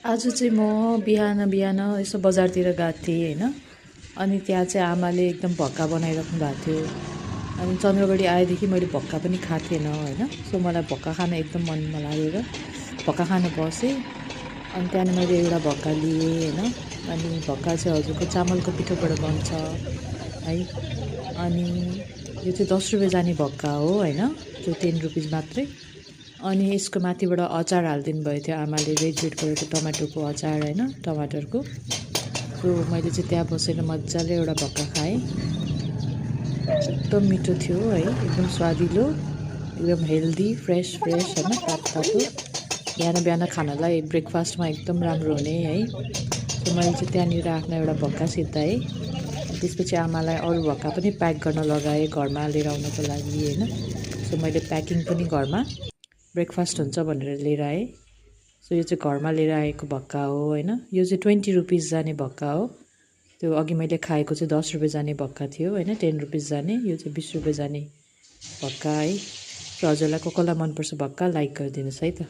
आज चाहिँ म बिहान बिहान यसो बजारतिर गएको थिएँ होइन। अनि त्यहाँ चाहिँ आमाले एकदम भक्का बनाइराख्नु भएको थियो। अनि चन्द्रगढी आएदेखि मैले भक्का पनि खाएको थिएन होइन। सो मलाई भक्का खान एकदम मनमा लागेर भक्का खान बसेँ। अनि त्यहाँदेखि मैले एउटा भक्का लिएँ होइन। अनि भक्का चाहिँ हजुरको चामलको पिठोबाट बन्छ है। अनि यो चाहिँ 10 रुपियाँ जाने भक्का हो होइन, जो 10 रुपिस मात्रै। अनि यसको माथिबाट अचार हालिदिनु भएको थियो आमाले, रेड कलरको टमाटरको अचार होइन, टमाटरको। सो मैले चाहिँ त्यहाँ बसेर मजाले एउटा भक्का खाएँ। एकदम मिठो थियो है, एकदम स्वादिलो, एकदम हेल्दी, फ्रेस होइन, तातो। बिहान बिहान खानालाई ब्रेकफास्टमा एकदम राम्रो हुने है। सो मैले चाहिँ त्यहाँनिर आफ्नो एउटा भक्का सिद्धाएँ। त्यसपछि आमालाई अरू भक्का पनि प्याक गर्न लगाएँ घरमा लिएर आउनको लागि होइन। सो मैले प्याकिङ पनि घरमा ब्रेकफास्ट हुन्छ भनेर लिएर आएँ। सो यो चाहिँ घरमा लिएर आएको भक्का हो होइन। यो चाहिँ 20 रुपिस जाने भक्का हो। त्यो अघि मैले खाएको चाहिँ 10 रुपियाँ जाने भक्का थियो होइन, 10 रुपिस जाने। यो चाहिँ 20 रुपियाँ जाने भक्का है। सो हजुरलाई कसलाई मनपर्छ भक्का, लाइक गरिदिनुहोस् है त।